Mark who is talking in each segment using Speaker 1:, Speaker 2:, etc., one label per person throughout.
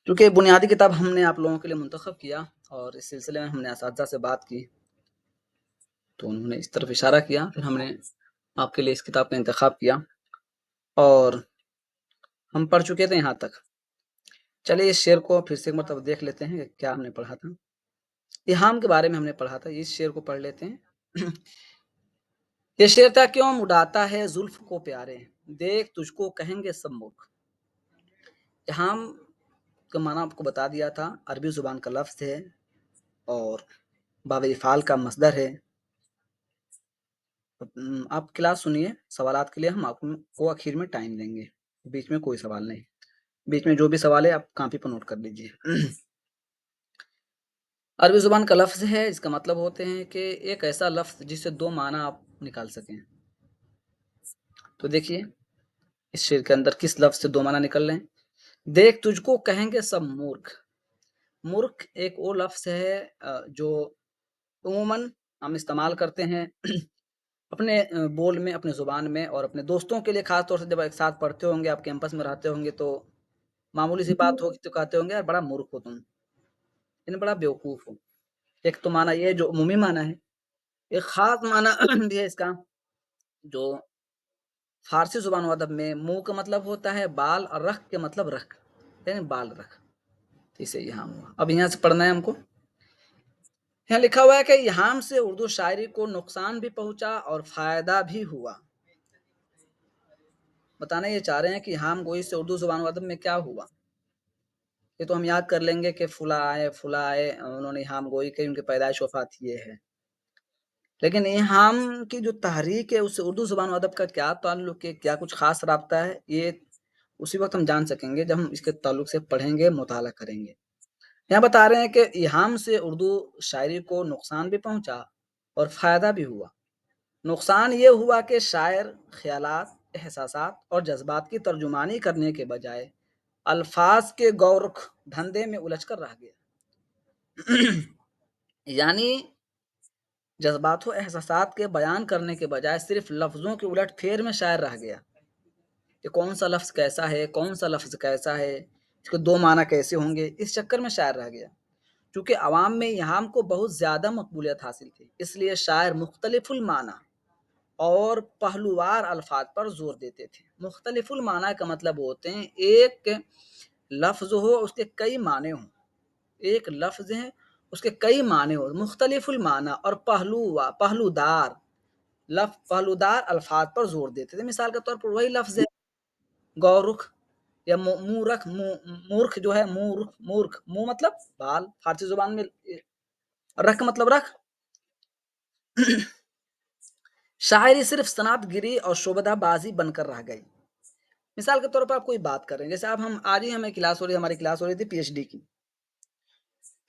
Speaker 1: چونکہ بنیادی کتاب ہم نے آپ لوگوں کے لیے منتخب کیا اور اس سلسلے میں ہم نے اساتذہ سے بات کی تو انہوں نے اس طرف اشارہ کیا، پھر ہم نے آپ کے لیے اس کتاب کا انتخاب کیا اور ہم پڑھ چکے تھے یہاں تک۔ چلیے اس شعر کو پھر سے ایک مرتبہ دیکھ لیتے ہیں کہ کیا ہم نے پڑھا تھا۔ ایہام کے بارے میں ہم نے پڑھا تھا، اس شعر کو پڑھ لیتے ہیں۔ یہ شعر تھا، کیوں اڑاتا ہے زلف کو پیارے، دیکھ تجھ کو کہیں گے سب ملک۔ ایہام کا معنی آپ کو بتا دیا تھا، عربی زبان کا لفظ ہے اور باب افعال کا مصدر ہے۔ آپ کلاس سنیے، سوالات کے لیے ہم آپ کو آخر میں ٹائم دیں گے، بیچ میں کوئی سوال نہیں، بیچ میں جو بھی سوال ہے آپ کاپی پر نوٹ کر لیجیے۔ عربی زبان کا لفظ ہے، اس کا مطلب ہوتے ہیں کہ ایک ایسا لفظ جس سے دو معنی آپ نکال سکیں۔ تو دیکھیے اس شعر کے اندر کس لفظ سے دو معنی نکل رہے ہیں۔ دیکھ تجھ کو کہیں گے سب مورکھ۔ مورکھ ایک وہ لفظ ہے جو عموماً ہم استعمال کرتے ہیں اپنے بول میں، اپنے زبان میں، اور اپنے دوستوں کے لیے خاص طور سے جب ایک ساتھ پڑھتے ہوں گے، آپ کیمپس میں رہتے ہوں گے تو معمولی سی بات ہوگی تو کہتے ہوں گے یار بڑا مورکھ ہو تم، یعنی بڑا بیوقوف ہو۔ ایک تو معنی یہ جو عمومی معنی ہے، ایک خاص معنی بھی ہے اس کا جو فارسی زبان و ادب میں منہ کا مطلب ہوتا ہے بال، اور رخ کے مطلب رکھ، یعنی بال رکھ، اسے یہاں ہوا۔ اب یہاں سے پڑھنا ہے ہم کو، یہاں لکھا ہوا ہے کہ یہاں سے اردو شاعری کو نقصان بھی پہنچا اور فائدہ بھی ہوا۔ بتانا یہ چاہ رہے ہیں کہ یہاں گوئی سے اردو زبان و ادب میں کیا ہوا۔ یہ تو ہم یاد کر لیں گے کہ فلاں آئے انہوں نے یہاں گوئی کی، ان کی پیدائش وفات یہ ہے، لیکن یہاں کی جو تحریک ہے اس سے اردو زبان و ادب کا کیا تعلق ہے، کیا کچھ خاص رابطہ ہے، یہ اسی وقت ہم جان سکیں گے جب ہم اس کے تعلق سے پڑھیں گے، مطالعہ کریں گے۔ یہاں بتا رہے ہیں کہ یہاں سے اردو شاعری کو نقصان بھی پہنچا اور فائدہ بھی ہوا۔ نقصان یہ ہوا کہ شاعر خیالات، احساسات اور جذبات کی ترجمانی کرنے کے بجائے الفاظ کے گورکھ دھندے میں الجھ کر رہ گیا۔ یعنی جذبات و احساسات کے بیان کرنے کے بجائے صرف لفظوں کے الٹ پھیر میں شاعر رہ گیا کہ کون سا لفظ کیسا ہے، کون سا لفظ کیسا ہے، اس کے دو معنی کیسے ہوں گے، اس چکر میں شاعر رہ گیا۔ چونکہ عوام میں یہاں کو بہت زیادہ مقبولیت حاصل تھی، اس لیے شاعر مختلف المعنی اور پہلووار الفاظ پر زور دیتے تھے۔ مختلف المعنی کا مطلب ہوتے ہیں ایک لفظ ہو اس کے کئی معنی ہوں، ایک لفظ ہے اس کے کئی معنی ہو، مختلف المعنی اور پہلودار الفاظ پر زور دیتے تھے۔ مثال کے طور پر وہی لفظ ہے گورکھ یا مورکھ، مورکھ جو ہے مورکھ، منہ مطلب بال فارسی زبان میں، رکھ مطلب رکھ۔ شاعری صرف صنعت گری اور شعبدہ بازی بن کر رہ گئی۔ مثال کے طور پر آپ کوئی بات کر رہے ہیں، جیسے اب ہم آج ہی ہمیں کلاس ہو رہی، ہماری کلاس ہو رہی تھی پی ایچ ڈی کی،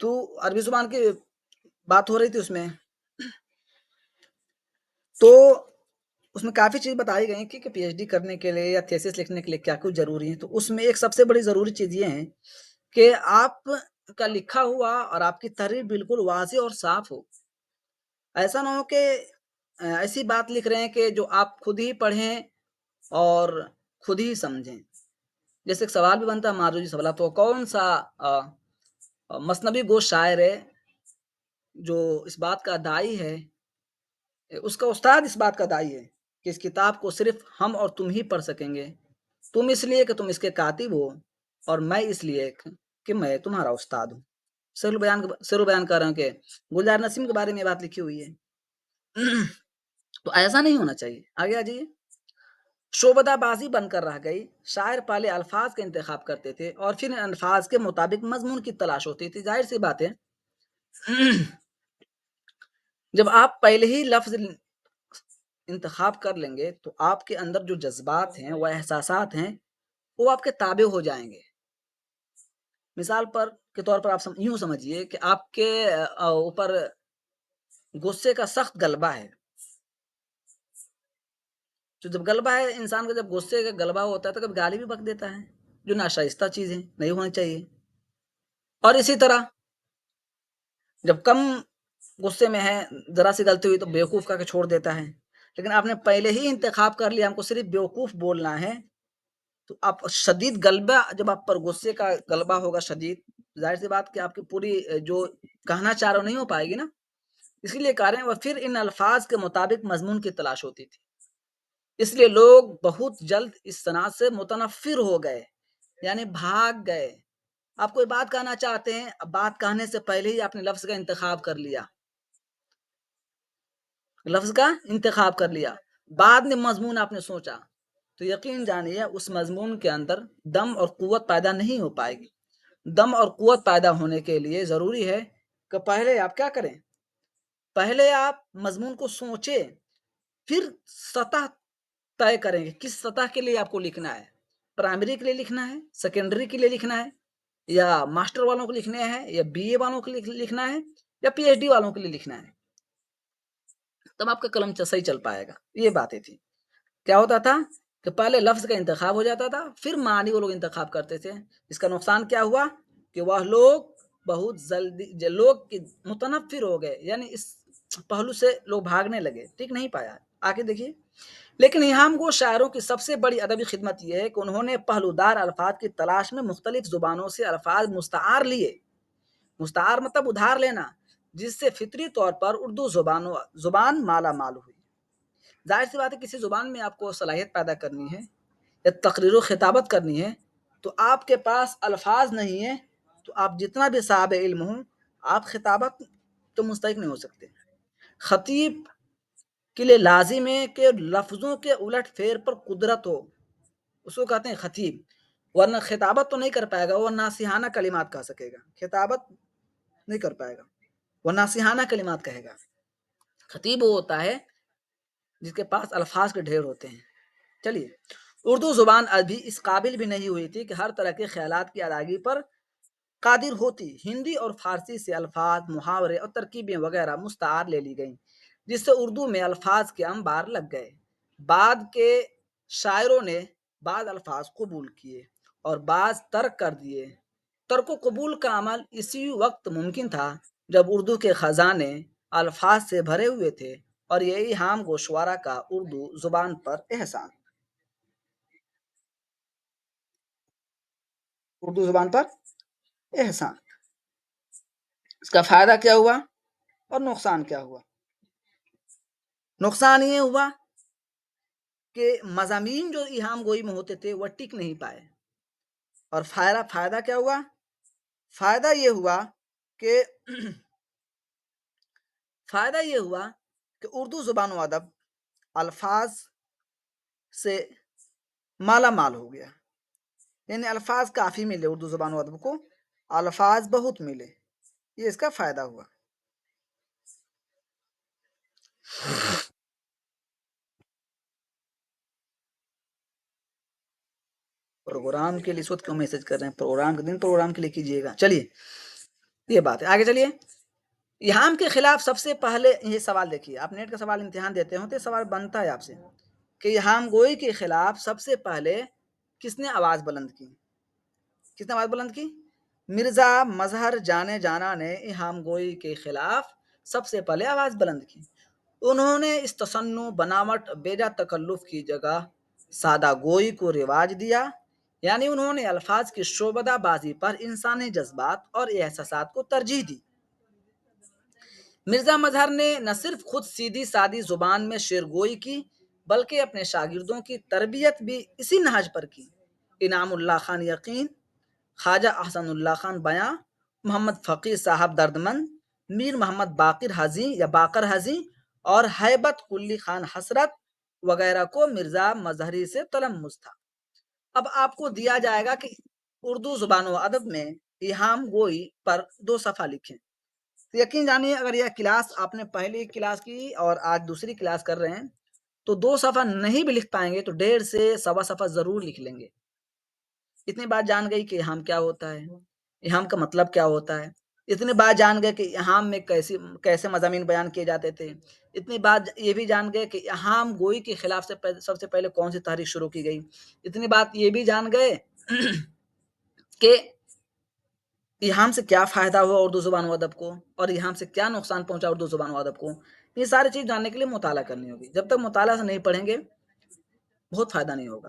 Speaker 1: تو عربی زبان کی بات ہو رہی تھی اس میں، تو اس میں کافی چیز بتائی گئی کہ پی ایچ ڈی کرنے کے لیے یا تھیسس لکھنے کے لیے کیا کچھ ضروری ہے۔ تو اس میں ایک سب سے بڑی ضروری چیز یہ ہے کہ آپ کا لکھا ہوا اور آپ کی تحریر بالکل واضح اور صاف ہو۔ ایسا نہ ہو کہ ایسی بات لکھ رہے ہیں کہ جو آپ خود ہی پڑھیں اور خود ہی سمجھیں۔ جیسے ایک سوال بھی بنتا ہے ماروجی سوال، تو کون سا مثنوی گو شاعر ہے جو اس بات کا دائی ہے، اس کا استاد اس بات کا دائی ہے کہ اس کتاب کو صرف ہم اور تم ہی پڑھ سکیں گے، تم اس لیے کہ تم اس کے کاتب ہو اور میں اس لیے کہ میں تمہارا استاد ہوں۔ سر بیان کر رہا ہوں کہ گلزار نسیم کے بارے میں بات لکھی ہوئی ہے۔ تو ایسا نہیں ہونا چاہیے۔ آگے آ جائیے، شعبدہ بازی بن کر رہ گئی۔ شاعر پہلے الفاظ کا انتخاب کرتے تھے اور پھر ان الفاظ کے مطابق مضمون کی تلاش ہوتی تھی۔ ظاہر سی بات ہے جب آپ پہلے ہی لفظ انتخاب کر لیں گے تو آپ کے اندر جو جذبات ہیں، وہ احساسات ہیں، وہ آپ کے تابع ہو جائیں گے۔ مثال کے طور پر آپ یوں سمجھیے کہ آپ کے اوپر غصے کا سخت غلبہ ہے، تو جب غلبہ ہے انسان کا، جب غصے کا غلبہ ہوتا ہے تو کبھی گالی بھی بک دیتا ہے، جو ناشائستہ چیزیں نہیں ہونی چاہیے۔ اور اسی طرح جب کم غصے میں ہے، ذرا سی غلطی ہوئی تو بیوقوف کہہ کے چھوڑ دیتا ہے۔ لیکن آپ نے پہلے ہی انتخاب کر لیا ہم کو صرف بیوقوف بولنا ہے، تو آپ شدید غلبہ جب آپ پر غصے کا غلبہ ہوگا شدید، ظاہر سی بات کہ آپ کی پوری جو کہنا چاہ رہے ہو نہیں ہو پائے گی نا، اسی لیے کہہ رہے ہیں، اور پھر ان الفاظ کے مطابق مضمون کی تلاش ہوتی تھی، اس لیے لوگ بہت جلد اس صنعت سے متنفر ہو گئے، یعنی بھاگ گئے۔ آپ کوئی بات کہنا چاہتے ہیں، اب بات کہنے سے پہلے ہی آپ نے لفظ کا انتخاب کر لیا، لفظ کا انتخاب کر لیا، بعد میں مضمون آپ نے سوچا، تو یقین جانیے اس مضمون کے اندر دم اور قوت پیدا نہیں ہو پائے گی۔ دم اور قوت پیدا ہونے کے لیے ضروری ہے کہ پہلے آپ کیا کریں، پہلے آپ مضمون کو سوچیں، پھر سطح طے کریں گے کس سطح کے لیے آپ کو لکھنا ہے، پرائمری کے لیے لکھنا ہے، سیکنڈری کے لیے لکھنا ہے، یا ماسٹر والوں کو لکھنا ہے، یا بی اے والوں کو لکھنا ہے، یا پی ایچ ڈی والوں کے لیے لکھنا ہے، تب آپ کا قلم صحیح چل پائے گا۔ یہ باتیں تھی، کیا ہوتا تھا کہ پہلے لفظ کا انتخاب ہو جاتا تھا، پھر معنی وہ لوگ انتخاب کرتے تھے۔ اس کا نقصان کیا ہوا کہ وہ لوگ بہت جلدی لوگ متنفر ہو گئے، یعنی اس پہلو سے لوگ بھاگنے لگے، ٹھیک نہیں پایا۔ آگے دیکھیے، لیکن یہاں کو شاعروں کی سب سے بڑی ادبی خدمت یہ ہے کہ انہوں نے پہلودار الفاظ کی تلاش میں مختلف زبانوں سے الفاظ مستعار لیے، مستعار مطلب ادھار لینا، جس سے فطری طور پر اردو زبان مالا مال ہوئی۔ ظاہر سی بات ہے کسی زبان میں آپ کو صلاحیت پیدا کرنی ہے یا تقریر و خطابت کرنی ہے تو آپ کے پاس الفاظ نہیں ہے، تو آپ جتنا بھی صاحب علم ہوں، آپ خطابت تو مستحق نہیں ہو سکتے۔ خطیب کے لیے لازم ہے کہ لفظوں کے الٹ پھیر پر قدرت ہو، اس کو کہتے ہیں خطیب، ورنہ خطابت تو نہیں کر پائے گا، وہ ناصحانہ کلمات کہہ سکے گا، خطابت نہیں کر پائے گا، وہ ناصحانہ کلمات کہے گا۔ خطیب وہ ہوتا ہے جس کے پاس الفاظ کے ڈھیر ہوتے ہیں۔ چلیے، اردو زبان ابھی اس قابل بھی نہیں ہوئی تھی کہ ہر طرح کے خیالات کی ادائیگی پر قادر ہوتی۔ ہندی اور فارسی سے الفاظ، محاورے اور ترکیبیں وغیرہ مستعار لے لی گئیں، جس سے اردو میں الفاظ کے انبار لگ گئے۔ بعد کے شاعروں نے بعض الفاظ قبول کیے اور بعض ترک کر دیے۔ ترک و قبول کا عمل اسی وقت ممکن تھا جب اردو کے خزانے الفاظ سے بھرے ہوئے تھے، اور یہی ہام گوشوارا کا اردو زبان پر احسان، اردو زبان پر احسان۔ اس کا فائدہ کیا ہوا اور نقصان کیا ہوا؟ نقصان یہ ہوا کہ مضامین جو ایہام گوئی میں ہوتے تھے وہ ٹک نہیں پائے، اور فائدہ کیا ہوا؟ فائدہ یہ ہوا کہ فائدہ یہ ہوا کہ اردو زبان و ادب الفاظ سے مالا مال ہو گیا، یعنی الفاظ کافی ملے، اردو زبان و ادب کو الفاظ بہت ملے، یہ اس کا فائدہ ہوا۔ پروگرام کے لیے اس وقت کیوں میسج کر رہے ہیں؟ پروگرام کے دن پروگرام کے لیے کیجیے گا۔ چلیے، یہ بات ہے، آگے چلیے۔ ایہام کے خلاف سب سے پہلے یہ سوال دیکھیے، آپ نیٹ کا سوال امتحان دیتے ہوں تو یہ سوال بنتا ہے آپ سے کہ ایہام گوئی کے خلاف سب سے پہلے کس نے آواز بلند کی؟ کس نے آواز بلند کی؟ مرزا مظہر جانے جانا نے ایہام گوئی کے خلاف سب سے پہلے آواز بلند کی۔ انہوں نے اس تصنع، بناوٹ، بیجا تکلف کی جگہ سادہ گوئی کو رواج دیا، یعنی انہوں نے الفاظ کی شعبدہ بازی پر انسانی جذبات اور احساسات کو ترجیح دی۔ مرزا مظہر نے نہ صرف خود سیدھی سادی زبان میں شعر گوئی کی، بلکہ اپنے شاگردوں کی تربیت بھی اسی نہج پر کی۔ انعام اللہ خان یقین، خواجہ احسن اللہ خان بیاں، محمد فقیر صاحب دردمند، میر محمد باقر حزیں اور ہیبت قلی خان حسرت وغیرہ کو مرزا مظہری سے تلمذ تھا۔ اب آپ کو دیا جائے گا کہ اردو زبان و ادب میں ایہام گوئی پر 2 صفحہ لکھیں، تو یقین جانیے اگر یہ کلاس آپ نے پہلی کلاس کی اور آج دوسری کلاس کر رہے ہیں تو 2 صفحہ نہیں بھی لکھ پائیں گے تو 1.5 سے 1.25 صفحہ ضرور لکھ لیں گے۔ اتنی بات جان گئی کہ ایہام کیا ہوتا ہے، ایہام کا مطلب کیا ہوتا ہے، اتنی بات جان گئے کہ ایہام میں کیسے مضامین بیان کیے جاتے تھے، اتنی بات یہ بھی جان گئے کہ ایہام گوئی کے خلاف سب سے پہلے کون سی تحریک شروع کی گئی، اتنی بات یہ بھی جان گئے کہ ایہام سے کیا فائدہ ہوا اردو زبان و ادب کو، اور ایہام سے کیا نقصان پہنچا اردو زبان و ادب کو۔ یہ ساری چیز جاننے کے لیے مطالعہ کرنی ہوگی، جب تک مطالعہ سے نہیں پڑھیں گے بہت فائدہ نہیں ہوگا۔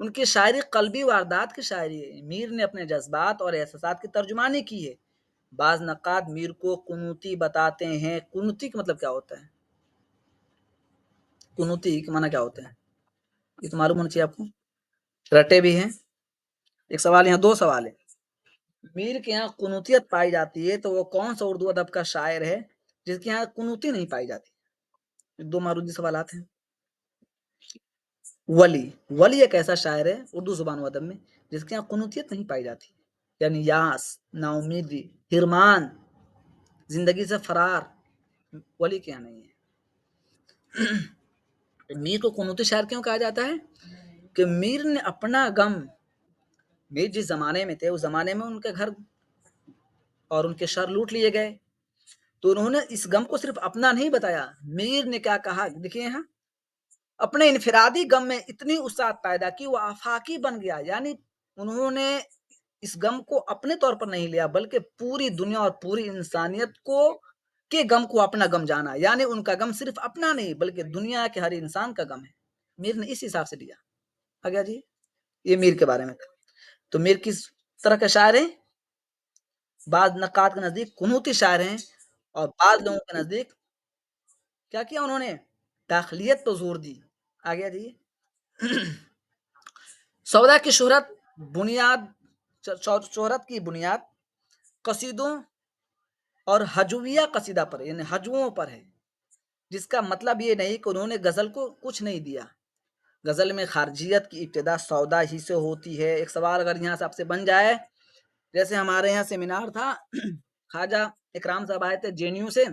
Speaker 1: ان کی شاعری قلبی واردات کی شاعری ہے، میر نے اپنے جذبات اور احساسات کی ترجمانی کی ہے۔ بعض نقاد میر کو قنوتی بتاتے ہیں۔ قنوتی کا مطلب کیا ہوتا ہے؟ قنوتی کا معنی کیا ہوتا ہے؟ یہ تو معلوم ہونا چاہیے آپ کو، رٹے بھی ہیں۔ ایک سوال یہاں، دو سوال ہیں۔ میر کے یہاں قنوتیت پائی جاتی ہے تو وہ کون سا اردو ادب کا شاعر ہے جس کے یہاں قنوتی نہیں پائی جاتی؟ دو معروضی سوالات ہیں۔ ولی ایک ایسا شاعر ہے اردو زبان و ادب میں جس کے یہاں قنوتیت نہیں پائی جاتی، یعنی یاس، نا امیدی، ہرمان، زندگی سے فرار، ولی کے یہاں نہیں ہے۔ میر کو قنوتی شاعر کیوں کہا جاتا ہے؟ کہ میر نے اپنا غم، میر جس زمانے میں تھے اس زمانے میں ان کے گھر اور ان کے شہر لوٹ لیے گئے، تو انہوں نے اس غم کو صرف اپنا نہیں بتایا۔ میر نے کیا کہا دیکھیے یہاں، اپنے انفرادی غم میں اتنی وسعت پیدا کی وہ آفاقی بن گیا، یعنی انہوں نے اس غم کو اپنے طور پر نہیں لیا بلکہ پوری دنیا اور پوری انسانیت کو کے غم کو اپنا غم جانا، یعنی ان کا غم صرف اپنا نہیں بلکہ دنیا کے ہر انسان کا غم ہے۔ میر نے اس حساب سے لیا۔ آگیا جی، یہ میر کے بارے میں تھا۔ تو میر کس طرح کا شاعر ہے؟ بعض نقاد کے نزدیک قنوتی شاعر ہیں، اور بعض لوگوں کے نزدیک کیا کیا انہوں نے؟ داخلیت پر زور دی۔ آگیا جی، سودا کی شہرت کی بنیاد قصیدوں اور ہجویہ قصیدہ پر، یعنی ہجووں پر ہے، جس کا مطلب یہ نہیں کہ انہوں نے غزل کو کچھ نہیں دیا۔ غزل میں خارجیت کی ابتدا سودا ہی سے ہوتی ہے۔ ایک سوال اگر یہاں سے آپ سے بن جائے، جیسے ہمارے یہاں سیمینار تھا، خواجہ اکرام صاحب آئے تھے JNU سے،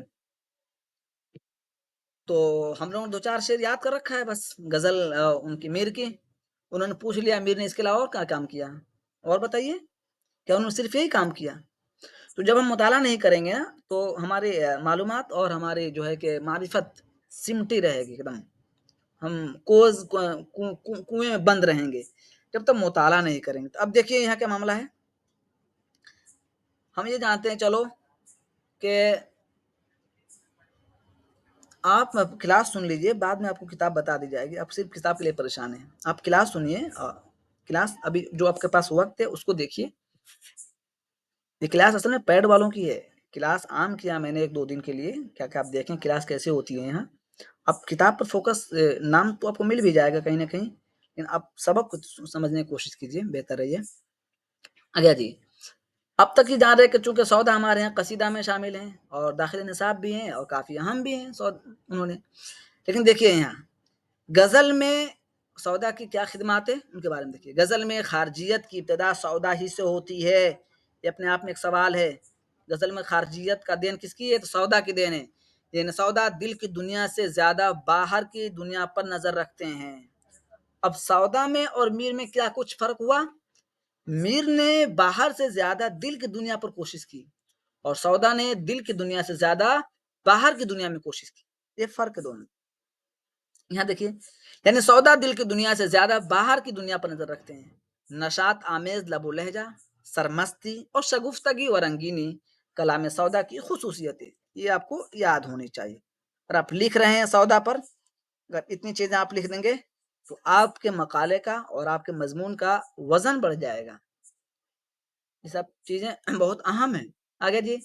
Speaker 1: تو ہم لوگوں نے دو چار شعر یاد کر رکھا ہے بس غزل ان کی میر کی۔ انہوں نے پوچھ لیا میر نے اس کے علاوہ اور کیا کام کیا، اور بتائیے، کیا انہوں نے صرف یہی کام کیا؟ تو جب ہم مطالعہ نہیں کریں گے تو ہماری معلومات اور ہماری جو ہے کہ معرفت سمٹی رہے گی ایک دم، ہم کنویں میں بند رہیں گے جب تک مطالعہ نہیں کریں گے۔ تو اب دیکھیے یہاں کیا معاملہ ہے، ہم یہ جانتے ہیں چلو کہ آپ کلاس سن لیجئے، بعد میں آپ کو کتاب بتا دی جائے گی، آپ صرف کتاب کے لیے پریشان ہیں۔ آپ کلاس سنیے، کلاس ابھی جو آپ کے پاس وقت ہے اس کو دیکھیے۔ یہ کلاس اصل میں پیڈ والوں کی ہے، کلاس عام کیا میں نے 1-2 دن کے لیے، کیا کہ آپ دیکھیں کلاس کیسے ہوتی ہے یہاں۔ اب کتاب پر فوکس، نام تو آپ کو مل بھی جائے گا کہیں نہ کہیں، لیکن آپ سبق کو سمجھنے کی کوشش کیجیے، بہتر رہیے۔ آگیا جی، اب تک ہی جان رہے کہ چونکہ سودا ہمارے یہاں قصیدہ میں شامل ہیں اور داخل نصاب بھی ہیں اور کافی اہم بھی ہیں انہوں نے، لیکن دیکھیے یہاں غزل میں سودا کی کیا خدمات ہے ان کے بارے میں دیکھیے۔ غزل میں خارجیت کی ابتدا سودا ہی سے ہوتی ہے، یہ اپنے آپ میں ایک سوال ہے۔ غزل میں خارجیت کا دین کس کی ہے؟ تو سودا کی دین ہے، یعنی سودا دل کی دنیا سے زیادہ باہر کی دنیا پر نظر رکھتے ہیں۔ اب سودا میں اور میر میں کیا کچھ فرق ہوا؟ میر نے باہر سے زیادہ دل کی دنیا پر کوشش کی اور سودا نے دل کی دنیا سے زیادہ باہر کی دنیا میں کوشش کی، یہ فرق ہے دونوں۔ یہاں دیکھیے، یعنی سودا دل کی دنیا سے زیادہ باہر کی دنیا پر نظر رکھتے ہیں۔ نشاط آمیز لب و لہجہ، سرمستی اور شگفتگی و رنگینی کلام سودا کی خصوصیت ہے، یہ آپ کو یاد ہونی چاہیے۔ اور آپ لکھ رہے ہیں سودا پر، اگر اتنی چیزیں آپ لکھ دیں گے تو آپ کے مقالے کا اور آپ کے مضمون کا وزن بڑھ جائے گا۔ یہ سب چیزیں بہت اہم ہیں۔ آگے جی،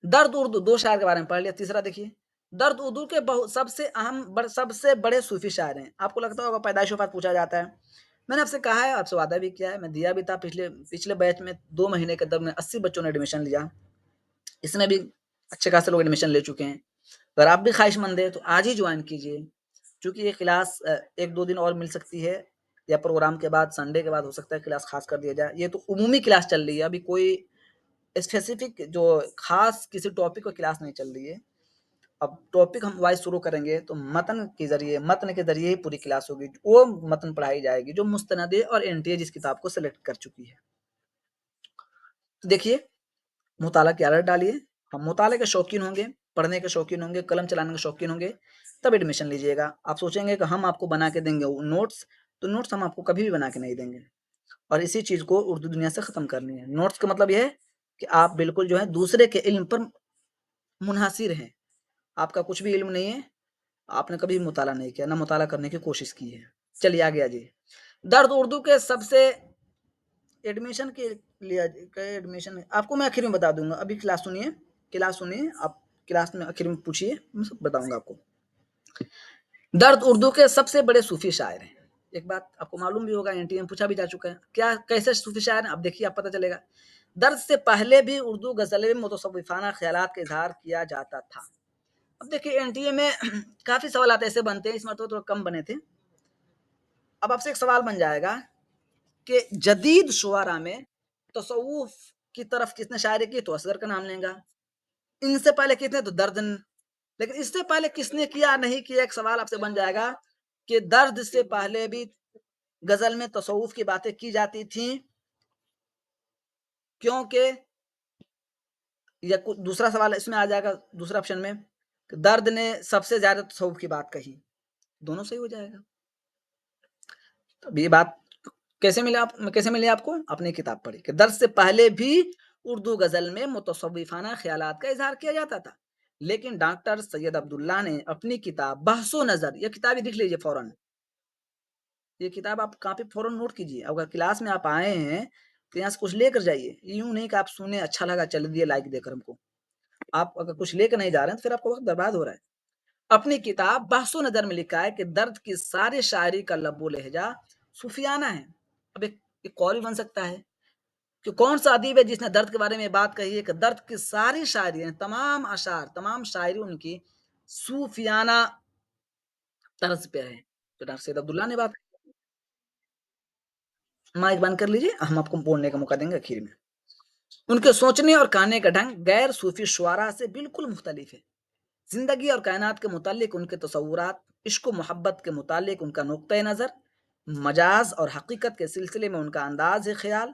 Speaker 1: درد اردو، دو شاعر کے بارے میں پڑھ لیا، تیسرا دیکھیے، درد اردو کے سب سے اہم سب سے بڑے صوفی شاعر ہیں۔ آپ کو لگتا ہوگا پیدائش وفات پوچھا جاتا ہے، میں نے آپ سے کہا ہے، آپ سے وعدہ بھی کیا ہے، میں دیا بھی تھا پچھلے بیچ میں 2 مہینے کے اندر میں 80 بچوں نے ایڈمیشن لیا، اس میں بھی اچھے خاصے لوگ ایڈمیشن لے چکے ہیں۔ اگر آپ بھی خواہش مند ہیں تو آج ہی جوائن کیجیے، چونکہ یہ کلاس 1-2 دن اور مل سکتی ہے، یا پروگرام کے بعد سنڈے کے بعد ہو سکتا ہے کلاس خاص کر دیا جائے۔ یہ تو عمومی کلاس چل رہی ہے، ابھی کوئی اسپیسیفک جو خاص کسی ٹاپک پر کلاس نہیں چل رہی ہے۔ اب ٹاپک ہم وائز شروع کریں گے تو متن کے ذریعے ہی پوری کلاس ہوگی، وہ متن پڑھائی جائے گی جو مستند اور NTA جس کتاب کو سلیکٹ کر چکی ہے۔ تو دیکھیے، مطالعہ کی عادت ڈالیے، ہم مطالعے کے شوقین ہوں گے، پڑھنے کے شوقین ہوں گے، قلم چلانے کے شوقین ہوں گے، تب ایڈمیشن لیجیے گا۔ آپ سوچیں گے کہ ہم آپ کو بنا کے دیں گے نوٹس، تو نوٹس ہم آپ کو کبھی بھی بنا کے نہیں دیں گے، اور اسی چیز کو اردو دنیا سے ختم کرنی ہے۔ نوٹس کا مطلب یہ ہے کہ آپ بالکل جو ہے دوسرے کے علم پر منحصر ہیں، آپ کا کچھ بھی علم نہیں ہے، آپ نے کبھی مطالعہ نہیں کیا، نہ مطالعہ کرنے کی کوشش کی ہے۔ چلیے آگے آ جائیے، درد اردو کے سب سے ایڈمیشن کے لیے ایڈمیشن آپ کو میں آخر میں بتا دوں گا. ابھی کلاس سنیے، کلاس سنیے آپ، کلاس میں آخر میں پوچھیے، میں سب بتاؤں گا آپ کو. درد اردو کے سب سے بڑے صوفی شاعر ہیں. ایک بات آپ کو معلوم بھی ہوگا، NTA میں پوچھا بھی جا چکا ہے. کیا کیسے صوفی شاعر ہیں؟ اب دیکھیے، آپ پتہ چلے گا. درد سے پہلے بھی اردو غزلیں میں متصوفانہ خیالات کا اظہار کیا جاتا تھا. اب دیکھیے NTA میں کافی سوالات ایسے بنتے ہیں، اس مرتبہ تھوڑا کم بنے تھے. اب آپ سے ایک سوال بن جائے گا کہ جدید شعراء میں تصوف کی طرف کس نے شاعری کی؟ تو اصغر کا نام لیں گا. ان سے پہلے کتنے؟ تو درد. لیکن اس سے پہلے کس نے کیا نہیں کیا، ایک سوال آپ سے بن جائے گا کہ درد سے پہلے بھی غزل میں تصوف کی باتیں کی جاتی تھیں، کیونکہ یا دوسرا سوال اس میں آ جائے گا دوسرا آپشن میں کہ درد نے سب سے زیادہ تصوف کی بات کہی. دونوں صحیح ہو جائے گا. اب یہ بات کیسے ملے آپ کو؟ اپنی کتاب پڑھی کہ درد سے پہلے بھی اردو غزل میں متصوفانہ خیالات کا اظہار کیا جاتا تھا، لیکن ڈاکٹر سید عبداللہ نے اپنی کتاب بحث و نظر، یہ کتاب ہی لکھ لیجیے فوراً، یہ کتاب آپ کاپی فوراً نوٹ کیجیے. اگر کلاس میں آپ آئے ہیں تو یہاں سے کچھ لے کر جائیے. یوں نہیں کہ آپ سنیں اچھا لگا چل دیے لائک دے کر ہم کو. آپ اگر کچھ لے کر نہیں جا رہے ہیں تو پھر آپ کا وقت برباد ہو رہا ہے. اپنی کتاب بحث و نظر میں لکھا ہے کہ درد کی ساری شاعری کا لب و لہجہ صوفیانہ ہے. اب ایک قول بن سکتا ہے کہ کون سا ادیب ہے جس نے درد کے بارے میں بات کہی ہے کہ درد کی ساری شاعری، یعنی تمام اشعار، تمام شاعری ان کی صوفیانہ طرز پہ ہے. تو ڈاکٹر سید عبداللہ نے بات. مائک بند کر لیجیے، ہم آپ کو بولنے کا موقع دیں گے آخر میں. ان کے سوچنے اور کہنے کا ڈھنگ غیر صوفی شعراء سے بالکل مختلف ہے. زندگی اور کائنات کے متعلق ان کے تصورات، عشق و محبت کے متعلق ان کا نقطۂ نظر، مجاز اور حقیقت کے سلسلے میں ان کا انداز خیال،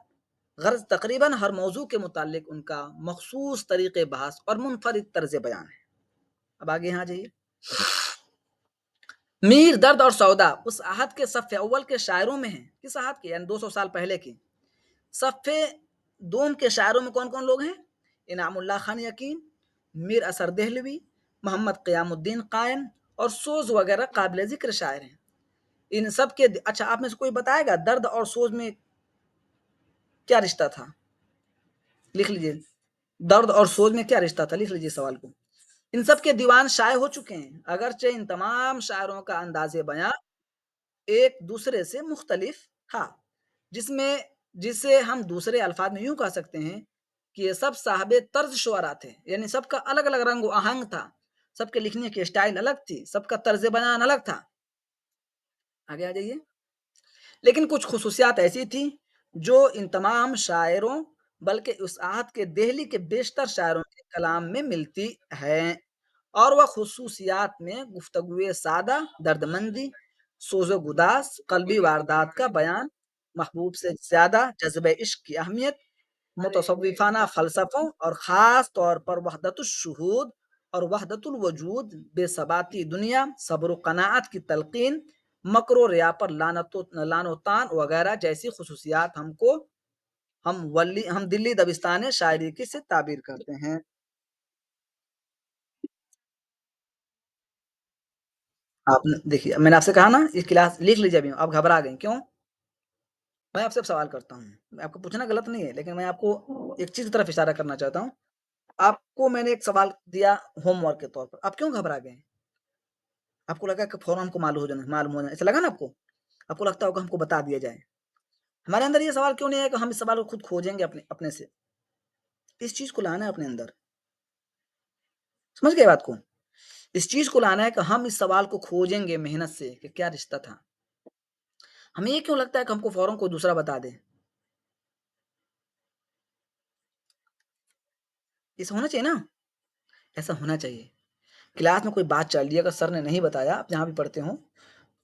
Speaker 1: غرض تقریباً ہر موضوع کے متعلق ان کا مخصوص طریقے بحث اور منفرد طرز بیان ہے. اب آگے یہاں جائیے. میر درد اور سودا اس عہد کے صف اول کے شاعروں میں ہیں. کس عہد کے؟ یعنی 200 سال پہلے کی. صف دوم کے شاعروں میں کون کون لوگ ہیں؟ انعام اللہ خان یقین، میر اثر دہلوی، محمد قیام الدین قائم اور سوز وغیرہ قابل ذکر شاعر ہیں. ان سب کے اچھا آپ میں سے کوئی بتائے گا درد اور سوز میں کیا رشتہ تھا؟ لکھ لیجیے. درد اور سوز میں کیا رشتہ تھا؟ لکھ لیجیے سوال کو. ان سب کے دیوان شائع ہو چکے ہیں، اگرچہ ان تمام شاعروں کا انداز بیان ایک دوسرے سے مختلف تھا، جسے ہم دوسرے الفاظ میں یوں کہہ سکتے ہیں کہ یہ سب صاحب طرز شعراء تھے. یعنی سب کا الگ الگ رنگ و آہنگ تھا، سب کے لکھنے کی اسٹائل الگ تھی، سب کا طرز بیان الگ تھا. آگے آ جائیے. لیکن کچھ خصوصیات ایسی تھیں جو ان تمام شاعروں بلکہ اس عہد کے دہلی کے بیشتر شاعروں کے کلام میں ملتی ہیں، اور وہ خصوصیات میں گفتگو سادہ، دردمندی، سوز و گداز، قلبی واردات کا بیان، محبوب سے زیادہ جذبہ عشق کی اہمیت، متصوفانہ فلسفوں اور خاص طور پر وحدت الشہود اور وحدت الوجود، بے ثباتی دنیا، صبر و قناعت کی تلقین، مکر و ریا پر لان و تان وغیرہ جیسی خصوصیات ہم دلی دبستان شاعری کی سے تعبیر کرتے ہیں. آپ نے دیکھیے، میں نے آپ سے کہا نا یہ کلاس لکھ لیجیے. ابھی آپ گھبرا گئے کیوں؟ میں آپ سے سوال کرتا ہوں، میں آپ کو پوچھنا غلط نہیں ہے، لیکن میں آپ کو ایک چیز کی طرف اشارہ کرنا چاہتا ہوں. آپ کو میں نے ایک سوال دیا ہوم ورک کے طور پر، آپ کیوں گھبرا گئے؟ آپ کو لگا کہ فوراً ہم کو معلوم ہو جانا ایسا لگا نا آپ کو لگتا ہوگا ہم کو بتا دیا جائے. ہمارے اندر یہ سوال کیوں نہیں ہے کہ ہم اس سوال کو خود کھوجیں گے اپنے سے. اس چیز کو لانا ہے اپنے اندر. سمجھ گئے بات کو؟ اس چیز کو لانا ہے کہ ہم اس سوال کو کھوجیں گے محنت سے کہ کیا رشتہ تھا. ہمیں یہ کیوں لگتا ہے کہ ہم کو فوراً کوئی دوسرا بتا دے. ایسا ہونا چاہیے نا، ایسا ہونا چاہیے. کلاس میں کوئی بات چل رہی ہے، اگر سر نے نہیں بتایا، آپ جہاں بھی پڑھتے ہوں،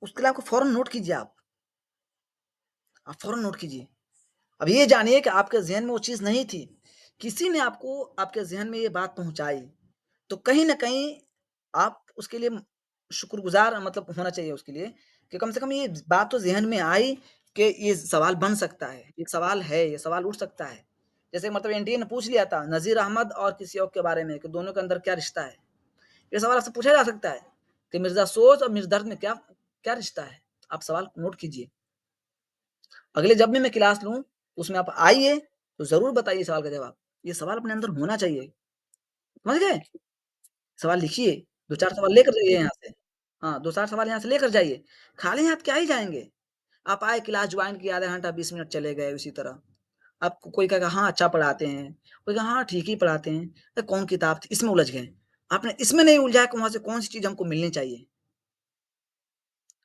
Speaker 1: اس کے لیے آپ کو فوراً نوٹ کیجیے. آپ فوراً نوٹ کیجیے. اب یہ جانیے کہ آپ کے ذہن میں وہ چیز نہیں تھی، کسی نے آپ کے ذہن میں یہ بات پہنچائی، تو کہیں نہ کہیں آپ اس کے لیے شکر گزار مطلب ہونا چاہیے اس کے لیے کہ کم سے کم یہ بات تو ذہن میں آئی کہ یہ سوال بن سکتا ہے، یہ سوال ہے، یہ سوال اٹھ سکتا ہے. جیسے مطلب NTA نے پوچھ لیا تھا نذیر احمد اور کسی اور کے بارے میں کہ دونوں کے اندر کیا رشتہ ہے. یہ سوال آپ سے پوچھا جا سکتا ہے کہ مرزا سوز اور مرزا درد میں کیا رشتہ ہے. آپ سوال نوٹ کیجیے. اگلے جب بھی میں کلاس لوں اس میں آپ آئیے تو ضرور بتائیے سوال کا جواب. یہ سوال اپنے اندر ہونا چاہیے. سمجھ گئے؟ سوال لکھیے، 2-4 سوال لے کر جائیے یہاں سے. ہاں، 2-4 سوال یہاں سے لے کر جائیے. خالی ہاتھ کیا ہی جائیں گے؟ آپ آئے کلاس جوائن کیا، آدھا گھنٹہ 20 منٹ چلے گئے اسی طرح. آپ کو کوئی کہے گا ہاں اچھا پڑھاتے ہیں، کوئی کہا ہاں ٹھیک ہی پڑھاتے ہیں. کون کتاب تھی؟ اس میں الجھ گئے. آپ نے اس میں نہیں الجھا کہ وہاں سے کون سی چیز ہم کو ملنی چاہیے.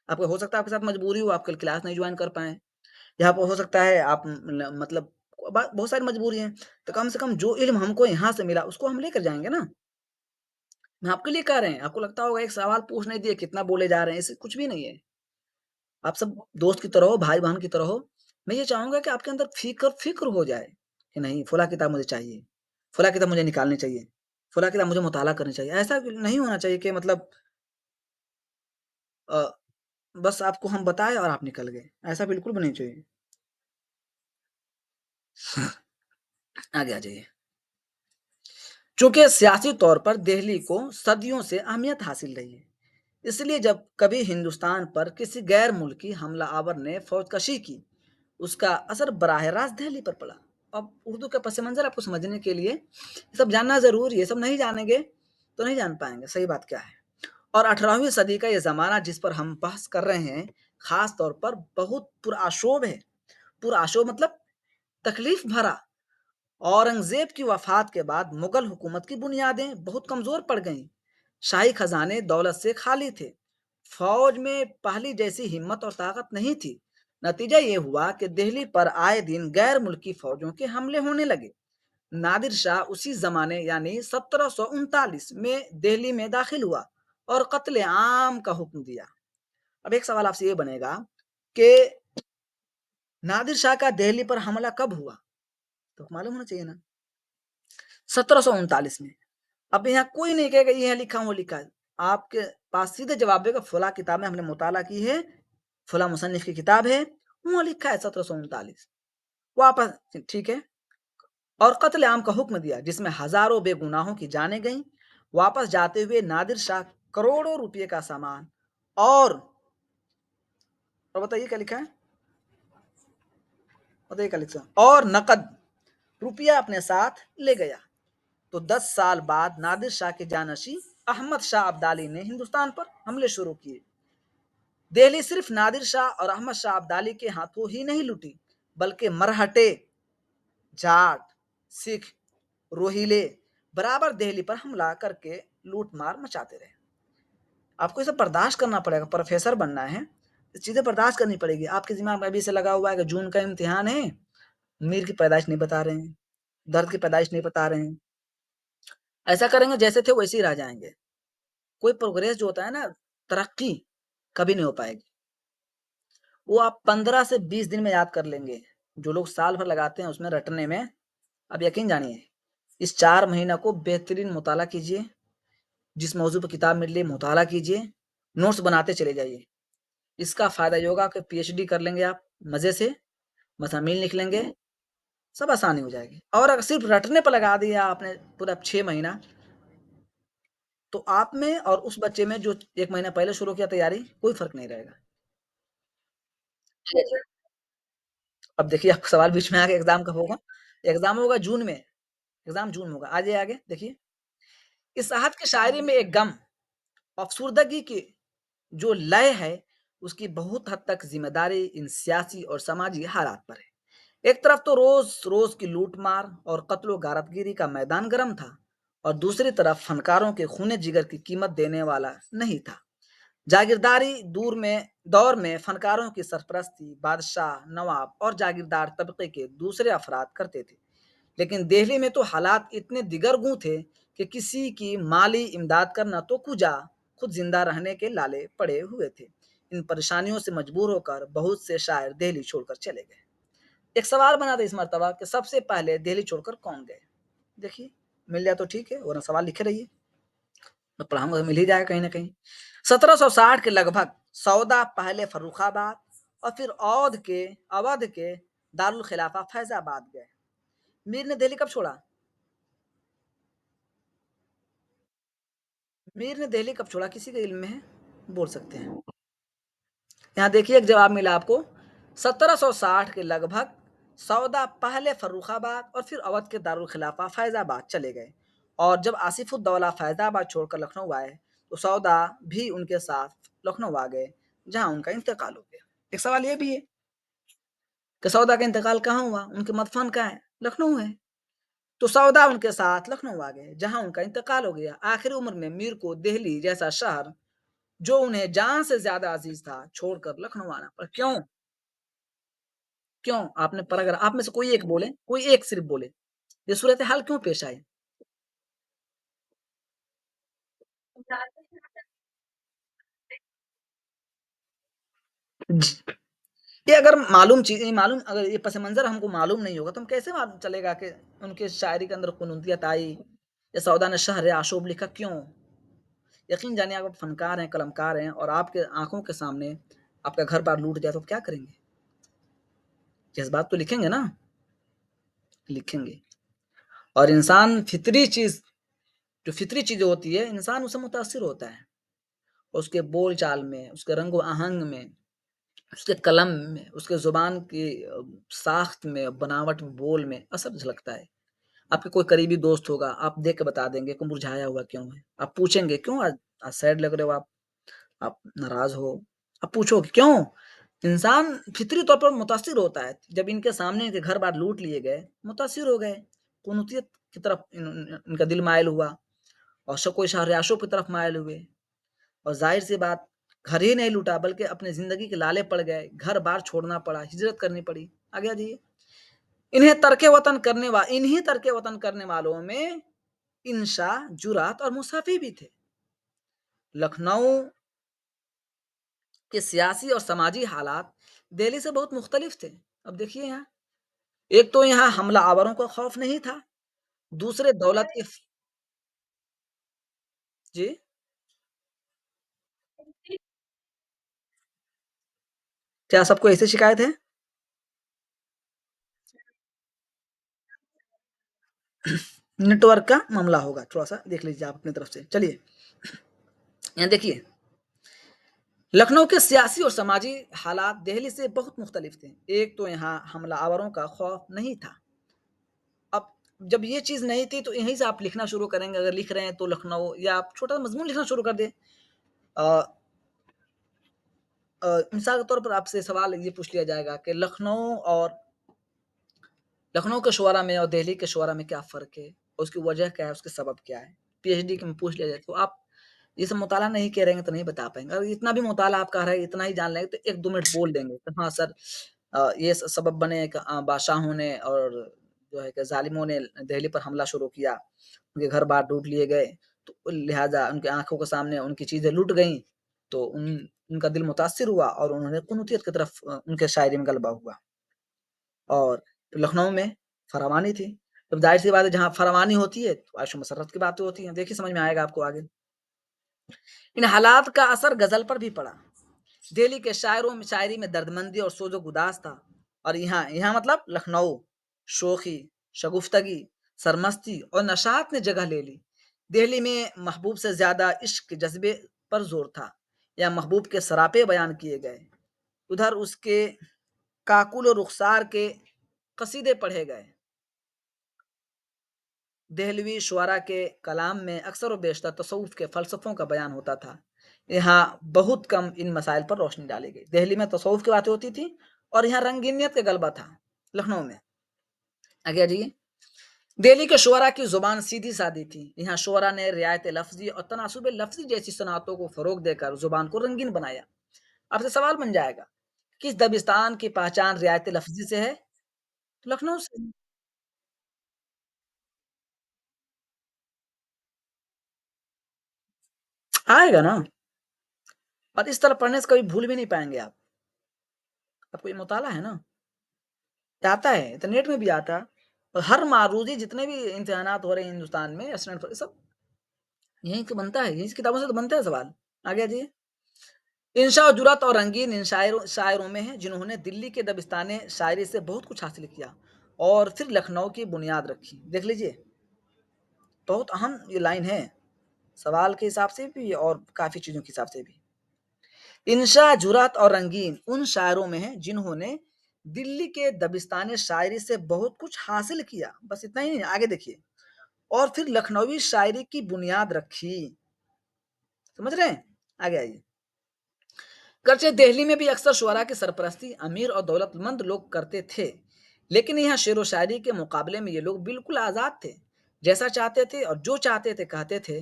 Speaker 1: آپ کو ہو سکتا ہے آپ کے ساتھ مجبوری ہو، آپ کل کلاس نہیں جوائن کر پائیں، یا ہو سکتا ہے آپ مطلب بہت ساری مجبوری ہیں. تو کم سے کم جو علم ہم کو یہاں سے ملا اس کو ہم لے کر جائیں گے نا. ہم آپ کے لیے کہہ رہے ہیں. آپ کو لگتا ہوگا ایک سوال پوچھ نہیں دیے کتنا بولے جا رہے ہیں، اس سے کچھ بھی نہیں ہے. آپ سب دوست کی طرح ہو، بھائی بہن کی طرح ہو. میں یہ چاہوں گا کہ آپ کے اندر فکر ہو جائے کہ نہیں فلاں کتاب مجھے چاہیے، فلاں کتاب مجھے نکالنی چاہیے، فلاں کتاب مجھے مطالعہ کرنی چاہیے. ایسا نہیں ہونا چاہیے کہ مطلب بس آپ کو ہم بتائے اور آپ نکل گئے. ایسا بالکل بھی نہیں چاہیے. آگے آ جائیے. چونکہ سیاسی طور پر دہلی کو صدیوں سے اہمیت حاصل رہی ہے، اس لیے جب کبھی ہندوستان پر کسی غیر ملکی حملہ آور نے فوج کشی کی، اس کا اثر براہ راست دہلی پر پڑا. اب اردو کا پس منظر آپ کو سمجھنے کے لیے یہ سب جاننا ضروری ہے. یہ سب نہیں جانیں گے تو نہیں جان پائیں گے صحیح بات کیا ہے. اور 18ویں صدی کا یہ زمانہ جس پر ہم بحث کر رہے ہیں خاص طور پر بہت پرآشوب ہے. پرآشوب مطلب تکلیف بھرا. اورنگزیب کی وفات کے بعد مغل حکومت کی بنیادیں بہت کمزور پڑ گئیں. شاہی خزانے دولت سے خالی تھے. فوج میں پہلی جیسی ہمت اور طاقت نہیں تھی. نتیجہ یہ ہوا کہ دہلی پر آئے دن غیر ملکی فوجوں کے حملے ہونے لگے. نادر شاہ اسی زمانے یعنی 1739 میں دہلی میں داخل ہوا اور قتل عام کا حکم دیا. اب ایک سوال آپ سے یہ بنے گا کہ نادر شاہ کا دہلی پر حملہ کب ہوا؟ تو معلوم ہونا چاہیے نا. 1739 میں. اب یہاں کوئی نہیں کہے گا یہ لکھا وہ لکھا ہے. آپ کے پاس سیدھے جواب دے گا فلاں کتاب میں ہم نے مطالعہ کی ہے، فلاں مصنف کی کتاب ہے، وہاں لکھا ہے 1739. واپس ٹھیک ہے. اور قتل عام کا حکم دیا جس میں ہزاروں بے گناہوں کی جانیں گئیں. واپس جاتے ہوئے نادر شاہ کروڑوں روپے کا سامان اور بتائیے کیا لکھا ہے، بتائیے کیا لکھا اور نقد روپیہ اپنے ساتھ لے گیا. تو 10 سال بعد نادر شاہ کے جانشی احمد شاہ ابدالی نے ہندوستان پر حملے شروع کیے. دہلی صرف نادر شاہ اور احمد شاہ ابدالی کے ہاتھوں ہی نہیں لوٹی بلکہ مرہٹے، جاٹ، سکھ، روہیلے برابر دہلی پر حملہ کر کے لوٹ مار مچاتے رہے. آپ کو یہ سب برداشت کرنا پڑے گا. پروفیسر بننا ہے چیزیں برداشت کرنی پڑے گی. آپ کے دماغ میں ابھی سے لگا ہوا ہے کہ جون کا امتحان ہے، میر کی پیدائش نہیں بتا رہے ہیں، درد کی پیدائش نہیں بتا رہے ہیں. ایسا کریں گے جیسے تھے ویسے ہی رہ جائیں گے. کوئی پروگریس جو ہوتا ہے نا، ترقی کبھی نہیں ہو پائے گی. وہ آپ 15 سے 20 دن میں یاد کر لیں گے. جو لوگ سال بھر لگاتے ہیں اس میں رٹنے میں، اب یقین جانیے اس 4 مہینہ کو بہترین مطالعہ کیجیے. جس موضوع پہ کتاب مل لی مطالعہ کیجیے، نوٹس بناتے چلے جائیے. اس کا فائدہ یہ ہوگا کہ پی ایچ ڈی کر لیں گے آپ مزے سے، مضامین لکھ لیں گے، سب آسانی ہو جائے گی. اور اگر صرف رٹنے پہ لگا دیا آپ نے پورا 6 مہینہ، تو آپ میں اور اس بچے میں جو 1 مہینہ پہلے شروع کیا تیاری، کوئی فرق نہیں رہے گا. اب دیکھیے آپ سوال بیچ میں آ کے ایگزام کا ہوگا. ایگزام ہوگا جون میں، ایگزام جون میں ہوگا. آگے دیکھیے. اس صاحب کی شاعری میں ایک غم، افسردگی کی جو لئے ہے اس کی بہت حد تک ذمہ داری ان سیاسی اور سماجی حالات پر ہے. ایک طرف تو روز روز کی لوٹ مار اور قتل و غارت گیری کا میدان گرم تھا، اور دوسری طرف فنکاروں کے خون جگر کی قیمت دینے والا نہیں تھا. جاگیرداری دور میں فنکاروں کی سرپرستی بادشاہ، نواب اور جاگیردار طبقے کے دوسرے افراد کرتے تھے. لیکن دہلی میں تو حالات اتنے دیگرگوں تھے کہ کسی کی مالی امداد کرنا تو کجا، خود زندہ رہنے کے لالے پڑے ہوئے تھے. ان پریشانیوں سے مجبور ہو کر بہت سے شاعر دہلی چھوڑ کر چلے گئے. ایک سوال بنا تھا اس مرتبہ کہ سب سے پہلے دہلی چھوڑ کر کون گئے. دیکھیے مل جائے تو ٹھیک ہے ورنہ سوال لکھے رہیے، میں پڑھاؤں گا مل ہی جائے گا کہیں نہ کہیں. 1760 کے لگ بھگ سودا پہلے فروخ آباد اور پھر اودھ کے دارالخلافہ فیض آباد گئے. میر نے دہلی کب چھوڑا؟ میر نے دہلی کب چھوڑا کسی کے علم میں ہے؟ بول سکتے ہیں. یہاں دیکھیے ایک جواب ملا آپ کو 1760 کے لگ بھگ سودا پہلے فروخ اور پھر اودھ کے دارالخلافہ فیض آباد چلے گئے، اور جب آصف الدولہ فیض آباد چھوڑ کر لکھنؤ آئے تو سودا بھی ان کے ساتھ لکھنؤ آ گئے، جہاں ان کا انتقال ہو گیا۔ ایک سوال یہ بھی ہے کہ سودا کا انتقال کہاں ہوا، ان کے مدفن کہاں ہے؟ لکھنؤ ہے۔ تو سودا ان کے ساتھ لکھنؤ آ گئے، جہاں ان کا انتقال ہو گیا۔ آخر عمر میں میر کو دہلی جیسا شہر جو انہیں جان سے زیادہ عزیز تھا چھوڑ کر لکھنؤ آنا پڑا۔ کیوں؟ کیوں؟ آپ نے پر اگر آپ میں سے کوئی ایک بولے، کوئی ایک صرف بولے، یہ صورتحال کیوں پیش آئی؟ جی، یہ اگر معلوم چیز معلوم اگر یہ پس منظر ہم کو معلوم نہیں ہوگا تو ہم کیسے معلوم چلے گا کہ ان کے شاعری کے اندر قنوتیت آئی یا سودا نے شہر آشوب لکھا؟ کیوں؟ یقین جانے آپ فنکار ہیں، قلمکار ہیں، اور آپ کے آنکھوں کے سامنے آپ کا گھر بار لوٹ جائے تو کیا کریں گے؟ جذبات تو لکھیں گے نا، لکھیں گے۔ اور انسان فطری چیز جو فطری چیز ہوتی ہے انسان اسے متاثر ہوتا ہے، اس کے بول چال میں، اس کے رنگ و آہنگ میں، اس کے قلم میں، اس کے زبان کی ساخت میں، بناوٹ میں، بول میں اثر جھلکتا ہے۔ آپ کے کوئی قریبی دوست ہوگا، آپ دیکھ کے بتا دیں گے کہ مرجھایا ہوا کیوں ہے۔ آپ پوچھیں گے کیوں آج سیڈ لگ رہے ہو، آپ ناراض ہو، آپ پوچھو کہ کیوں؟ انسان فطری طور پر متاثر ہوتا ہے۔ جب ان کے سامنے ان کے گھر بار لوٹ لیے گئے، متاثر ہو گئے، قنوتیت کی طرف ان کا دل مائل ہوا، اور کوئی شہریاشوں کی طرف مائل ہوئے، اور ظاہر سی بات گھر ہی نہیں لوٹا بلکہ اپنے زندگی کے لالے پڑ گئے، گھر بار چھوڑنا پڑا، ہجرت کرنی پڑی۔ آگے جی، انہیں ترک وطن کرنے والوں میں انشا، جرات اور مصافی بھی تھے۔ لکھنؤ کے سیاسی اور سماجی حالات دہلی سے بہت مختلف تھے۔ اب دیکھیے یہاں ایک تو یہاں حملہ آوروں کا خوف نہیں تھا، دوسرے دولت کی جی کیا سب کو ایسی شکایت ہے؟ نیٹ ورک کا معاملہ ہوگا، تھوڑا سا دیکھ لیجیے آپ اپنی طرف سے۔ چلیے یہاں دیکھیے لکھنؤ کے سیاسی اور سماجی حالات دہلی سے بہت مختلف تھے۔ ایک تو یہاں حملہ آوروں کا خوف نہیں تھا۔ اب جب یہ چیز نہیں تھی تو یہیں سے آپ لکھنا شروع کریں گے، اگر لکھ رہے ہیں تو لکھنؤ، یا آپ چھوٹا مضمون لکھنا شروع کر دیں۔ مثال کے طور پر آپ سے سوال یہ پوچھ لیا جائے گا کہ لکھنؤ کے شعرا میں اور دہلی کے شعرا میں کیا فرق ہے، اس کی وجہ کیا ہے، اس کے سبب کیا ہے؟ پی ایچ ڈی کے میں پوچھ لیا جائے تو آپ یہ سب مطالعہ نہیں کہہ رہیں گے تو نہیں بتا پائیں گے۔ اگر اتنا بھی مطالعہ آپ کا رہا ہے، اتنا ہی جان لیں گے تو 1-2 منٹ بول دیں گے کہ ہاں سر یہ سبب بنے کہ بادشاہوں نے اور جو ہے کہ ظالموں نے دہلی پر حملہ شروع کیا، ان کے گھر بار لوٹ لیے گئے، تو لہٰذا ان کے آنکھوں کے سامنے ان کی چیزیں لٹ گئیں، تو ان کا دل متاثر ہوا اور انہوں نے قنوتیت کی طرف ان کے شاعری میں غلبہ ہوا۔ اور لکھنؤ میں فراوانی تھی، جب ظاہر سی بات ہے جہاں فراوانی ہوتی ہے تو عیش و مسرت کی باتیں ہوتی ہیں۔ دیکھیے سمجھ میں آئے گا آپ کو آگے۔ ان حالات کا اثر غزل پر بھی پڑا۔ دہلی کے شاعروں میں شاعری میں دردمندی اور سوز و گداز تھا، اور یہاں مطلب لکھنؤ شوخی، شگفتگی، سرمستی اور نشاط نے جگہ لے لی۔ دہلی میں محبوب سے زیادہ عشق کے جذبے پر زور تھا، یا محبوب کے سراپے بیان کیے گئے، ادھر اس کے کاکل و رخسار کے قصیدے پڑھے گئے۔ دہلوی شعراء کے کلام میں اکثر و بیشتر تصوف کے فلسفوں کا بیان ہوتا تھا، یہاں بہت کم ان مسائل پر روشنی ڈالی گئی۔ دہلی میں تصوف کی باتیں ہوتی تھی اور یہاں رنگینیت کا غلبہ تھا، لکھنؤ میں۔ آگے جی، دہلی کے شعراء کی زبان سیدھی سادی تھی، یہاں شعراء نے رعایت لفظی اور تناسب لفظی جیسی صنعتوں کو فروغ دے کر زبان کو رنگین بنایا۔ آپ سے سوال بن جائے گا کس دبستان کی پہچان رعایت لفظی سے ہے؟ لکھنؤ سے آئے گا نا، اور اس طرح پڑھنے سے کبھی بھول بھی نہیں پائیں گے آپ کو یہ مطالعہ ہے نا، آتا ہے انٹرنیٹ میں بھی آتا ہے، اور ہر معروضی جتنے بھی امتحانات ہو رہے ہیں ہندوستان میں سب یہیں سے بنتا ہے، یہیں سے کتابوں سے تو بنتا ہے سوال۔ آگے جی، انشاء و جرات اور رنگین ان شاعروں میں ہیں جنہوں نے دلی کے دبستان شاعری سے بہت کچھ حاصل کیا اور پھر لکھنؤ کی بنیاد رکھی۔ دیکھ لیجئے بہت اہم یہ لائن ہے، سوال کے حساب سے بھی اور کافی چیزوں کے حساب سے بھی۔ انشا، جرات اور رنگین ان شاعروں میں ہیں جنہوں نے دلی کے دبستان شاعری سے بہت کچھ حاصل کیا، بس اتنا ہی نہیں، آگے دیکھیے، اور پھر لکھنوی شاعری کی بنیاد رکھی، سمجھ رہے ہیں؟ آگے آئیے، گرچہ دہلی میں بھی اکثر شعراء کی سرپرستی امیر اور دولت مند لوگ کرتے تھے، لیکن یہاں شعر و شاعری کے مقابلے میں یہ لوگ بالکل آزاد تھے، جیسا چاہتے تھے اور جو چاہتے تھے کہتے تھے۔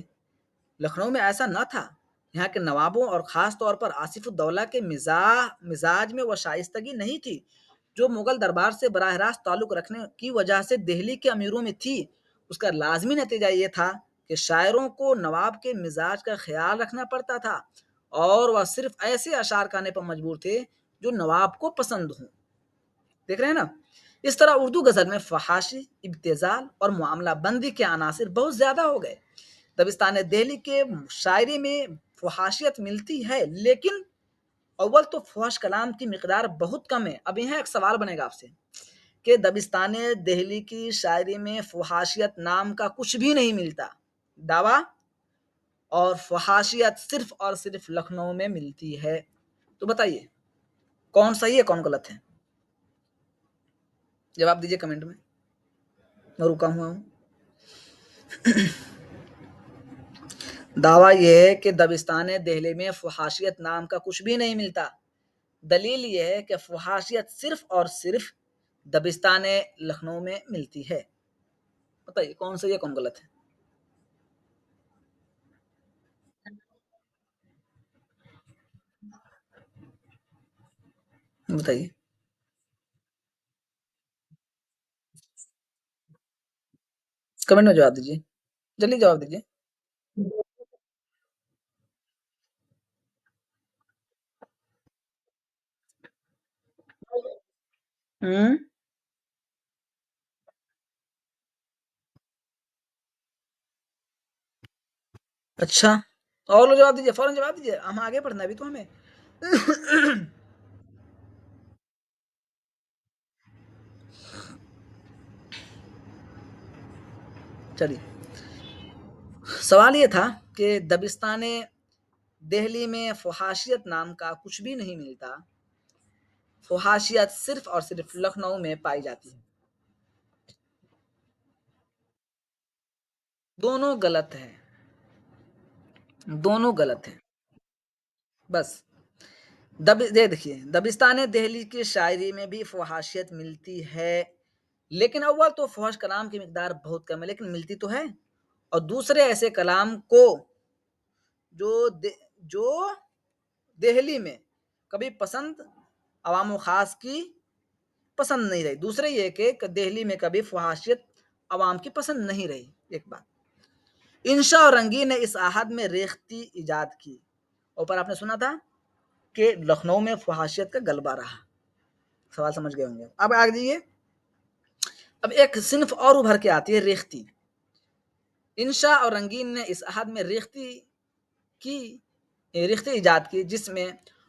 Speaker 1: لکھنؤ میں ایسا نہ تھا، یہاں کے نوابوں اور خاص طور پر آصف الدولہ کے مزاج میں وہ شائستگی نہیں تھی جو مغل دربار سے براہ راست تعلق رکھنے کی وجہ سے دہلی کے امیروں میں تھی۔ اس کا لازمی نتیجہ یہ تھا کہ شاعروں کو نواب کے مزاج کا خیال رکھنا پڑتا تھا اور وہ صرف ایسے اشعار گانے پر مجبور تھے جو نواب کو پسند ہوں۔ دیکھ رہے ہیں نا؟ اس طرح اردو غزل میں فحاشی، ابتذال اور معاملہ بندی کے عناصر بہت زیادہ ہو گئے۔ دبستان دہلی کے شاعری میں فحاشیت ملتی ہے، لیکن اول تو فحش کلام کی مقدار بہت کم ہے۔ اب یہاں ایک سوال بنے گا آپ سے کہ دبستان دہلی کی شاعری میں فحاشیت نام کا کچھ بھی نہیں ملتا، دعویٰ، اور فحاشیت صرف اور صرف لکھنؤ میں ملتی ہے۔ تو بتائیے کون صحیح ہے کون غلط ہے؟ جواب دیجیے کمنٹ میں، میں رکا ہوا ہوں۔ دعویٰ یہ ہے کہ دبستان دہلی میں فحاشیت نام کا کچھ بھی نہیں ملتا۔ دلیل یہ ہے کہ فحاشیت صرف اور صرف دبستان لکھنؤ میں ملتی ہے۔ بتائیے کون صحیح ہے کون غلط ہے؟ بتائیے کمنٹ میں جواب دیجیے، جلدی جواب دیجیے۔ ہوں، اچھا، اور لوگ جواب دیجیے، فوراً جواب دیجیے، ہم آگے پڑھنا ہے ابھی تو ہمیں۔ چلیے، سوال یہ تھا کہ دبستان دہلی میں فحاشیت نام کا کچھ بھی نہیں ملتا، فحاشیت صرف اور صرف لکھنؤ میں پائی جاتی ہے۔ دونوں غلط ہے، دونوں غلط ہے، بس۔ یہ دیکھیے، دبستان دہلی کی شاعری میں بھی فحاشیت ملتی ہے، لیکن اول تو فحش کلام کی مقدار بہت کم ہے، لیکن ملتی تو ہے، اور دوسرے ایسے کلام کو جو جو دہلی میں کبھی پسند عوام و خاص کی پسند نہیں رہی، دوسرے یہ کہ دہلی میں کبھی فحاشیت عوام کی پسند نہیں رہی۔ ایک بات، انشا اور رنگی نے اس آہد میں ریختی ایجاد کی، اوپر آپ نے سنا تھا کہ لکھنؤ میں فحاشیت کا غلبہ رہا، سوال سمجھ گئے ہوں گے۔ اب آگے دیجیے، اب ایک صنف اور ابھر کے آتی ہے، ریختی۔ انشا اور رنگین نے اس عہد میں کی ریختی ایجاد کی جس میں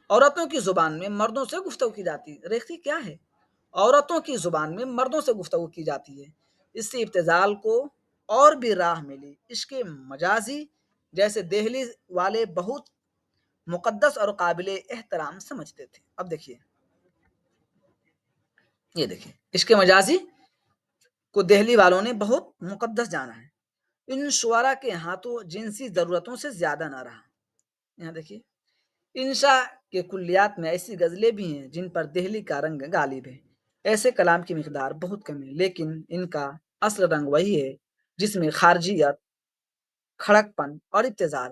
Speaker 1: عورتوں کی زبان میں مردوں سے گفتگو کی جاتی ہے۔ ریختی کیا ہے؟ عورتوں کی زبان میں مردوں سے گفتگو کی جاتی ہے۔ اس سے ابتذال کو اور بھی راہ ملی، عشق مجازی جیسے دہلی والے بہت مقدس اور قابل احترام سمجھتے تھے۔ اب دیکھیے، یہ دیکھیے، عشق مجازی کو دہلی والوں نے بہت مقدس جانا ہے، ان شعراء کے ہاتھوں جنسی ضرورتوں سے زیادہ نہ رہا۔ یہاں دیکھیے، انشا کے کلیات میں ایسی غزلیں بھی ہیں جن پر دہلی کا رنگ غالب ہے، ایسے کلام کی مقدار بہت کم ہے، لیکن ان کا اصل رنگ وہی ہے جس میں خارجیت، کھڑک پن اور ابتذال۔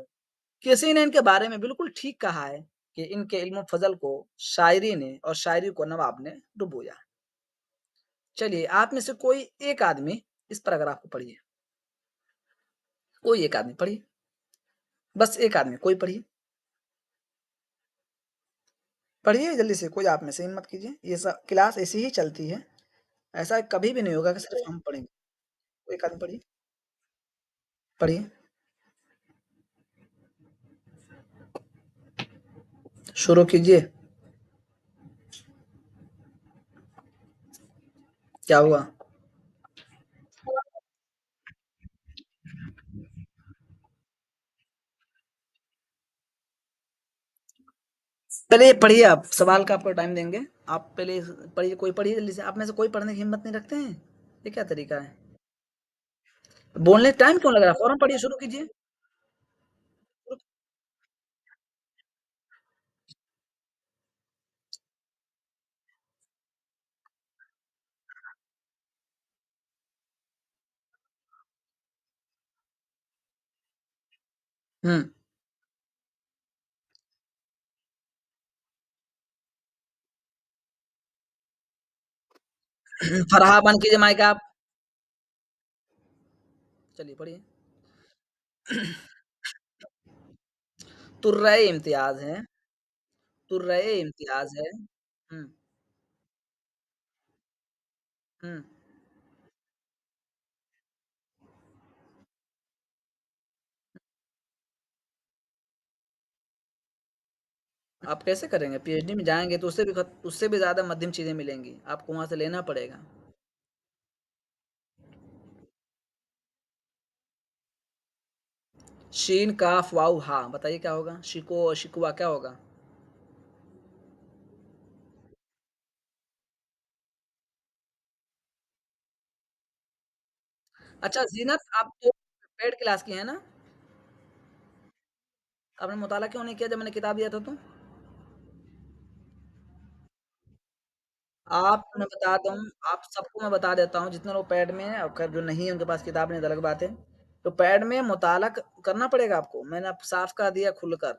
Speaker 1: کسی نے ان کے بارے میں بالکل ٹھیک کہا ہے کہ ان کے علم و فضل کو شاعری نے اور شاعری کو نواب نے ڈبویا۔ چلیے، آپ میں سے کوئی ایک آدمی اس پیراگراف کو پڑھیے، کوئی ایک آدمی پڑھیے، بس ایک آدمی کوئی پڑھیے، پڑھیے جلدی سے، کوئی آپ میں سے ہمت کیجیے، یہ سب کلاس ایسی ہی چلتی ہے، ایسا کبھی بھی نہیں ہوگا کہ صرف ہم پڑھیں گے۔ کوئی ایک آدمی پڑھیے، پڑھیے، شروع کیجیے، کیا ہوا؟ چلیے پڑھیے، آپ سوال کا آپ کو ٹائم دیں گے۔ آپ پہلے پڑھیے، کوئی پڑھیے جلدی سے، آپ میں سے کوئی پڑھنے کی ہمت نہیں رکھتے ہیں؟ یہ کیا طریقہ ہے؟ بولنے ٹائم کیوں لگ رہا ہے؟ فوراً پڑھیے، شروع کیجیے۔ ہوں فرحا بند کیجیے مائک آپ، چلیے پڑھیے۔ ترائے امتیاز ہے، ترائے امتیاز ہے۔ ہوں ہوں آپ کیسے کریں گے؟ پی ایچ ڈی میں جائیں گے تو اس سے بھی زیادہ مدھم چیزیں ملیں گی، آپ کو وہاں سے لینا پڑے گا۔ شین کاف واؤ ہا، بتائیے کیا ہوگا؟ شکو شکوا کیا ہوگا؟ اچھا زینت، آپ تو پیڈ کلاس کی ہیں نا؟ آپ نے مطالعہ کیوں نہیں کیا جب میں نے کتاب دیا تھا تو؟ آپ میں بتا دوں، آپ سب کو میں بتا دیتا ہوں، جتنے لوگ پیڈ میں ہیں، اور جو نہیں ہے ان کے پاس کتاب نہیں، الگ بات ہے، تو پیڈ میں مطالعہ کرنا پڑے گا آپ کو، میں نے آپ صاف کہہ دیا کھل کر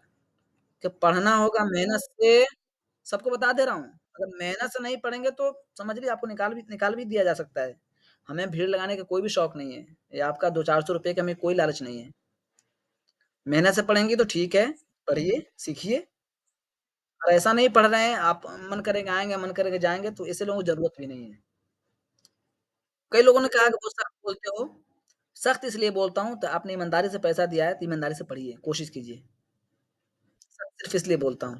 Speaker 1: کہ پڑھنا ہوگا محنت سے، سب کو بتا دے رہا ہوں، اگر محنت سے نہیں پڑھیں گے تو سمجھ لیجیے آپ کو نکال بھی دیا جا سکتا ہے۔ ہمیں بھیڑ لگانے کا کوئی بھی شوق نہیں ہے، یہ آپ کا 200-400 روپے کا ہمیں کوئی لالچ نہیں ہے، محنت سے پڑھیں گی تو ٹھیک ہے، پڑھیے سیکھیے، اور ایسا نہیں پڑھ رہے ہیں آپ، من کرے گا آئیں گے، من کرے گا جائیں گے، تو ایسے لوگوں کو ضرورت بھی نہیں ہے۔ کئی لوگوں نے کہا کہ وہ سخت بولتے ہو، سخت اس لیے بولتا ہوں تو آپ نے ایمانداری سے پیسہ دیا ہے تو ایمانداری سے پڑھیے، کوشش کیجیے، صرف اس لیے بولتا ہوں،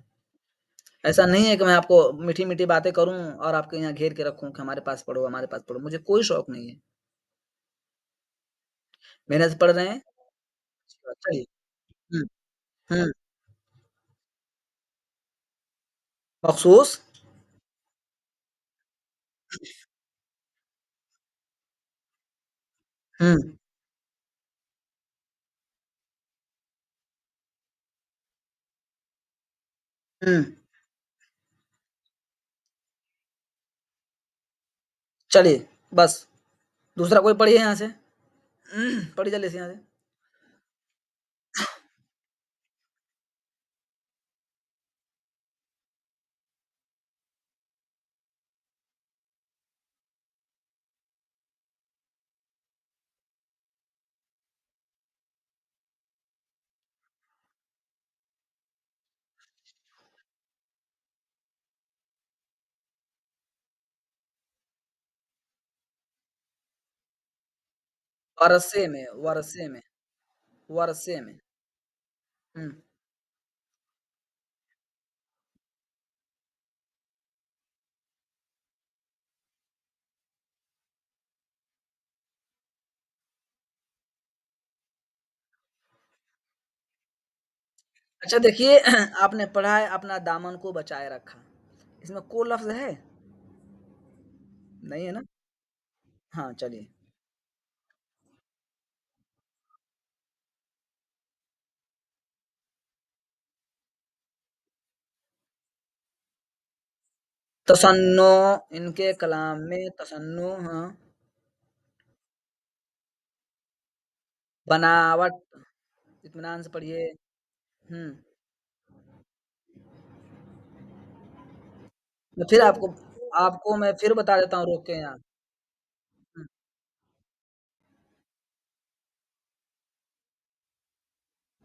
Speaker 1: ایسا نہیں ہے کہ میں آپ کو میٹھی میٹھی باتیں کروں اور آپ کے یہاں گھیر کے رکھوں کہ ہمارے پاس پڑھو، ہمارے پاس پڑھو، مجھے کوئی شوق نہیں ہے، محنت سے پڑھ رہے ہیں، چلیے۔ ہوں ہوں مخصوص۔ ہوں ہوں چلیے بس، دوسرا کوئی پڑھیے یہاں سے، پڑھی جلدی سے یہاں سے۔ ورثے میں، ورثے میں، ورثے میں۔ ہوں اچھا دیکھیے، آپ نے پڑھا ہے اپنا دامن کو بچائے رکھا، اس میں کو لفظ ہے؟ نہیں ہے نا؟ ہاں چلیے۔ تصنع، ان کے کلام میں تصنع، ہاں، بناوٹ، اطمینان سے پڑھیے۔ ہوں میں پھر آپ کو میں پھر بتا دیتا ہوں، روک کے یہاں، ہوں،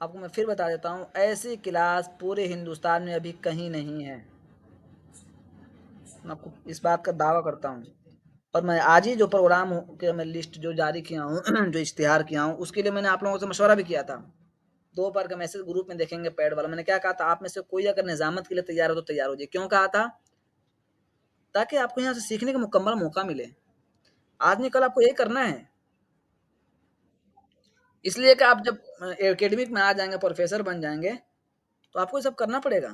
Speaker 1: آپ کو میں پھر بتا دیتا ہوں، ایسی کلاس پورے ہندوستان میں ابھی کہیں نہیں ہے، میں آپ کو اس بات کا دعویٰ کرتا ہوں، اور میں آج ہی جو پروگرام کے میں لسٹ جو جاری کیا ہوں جو اشتہار کیا ہوں، اس کے لیے میں نے آپ لوگوں سے مشورہ بھی کیا تھا، 2 بار کا میسج گروپ میں دیکھیں گے پیڈ والا، میں نے کیا کہا تھا، آپ میں سے کوئی اگر نظامت کے لیے تیار ہو تو تیار ہو جائے، کیوں کہا تھا؟ تاکہ آپ کو یہاں سے سیکھنے کا مکمل موقع ملے، آج نہیں کل آپ کو یہی کرنا ہے، اس لیے کہ آپ جب اکیڈمک میں آ جائیں گے، پروفیسر بن جائیں گے، تو آپ کو یہ سب کرنا پڑے گا،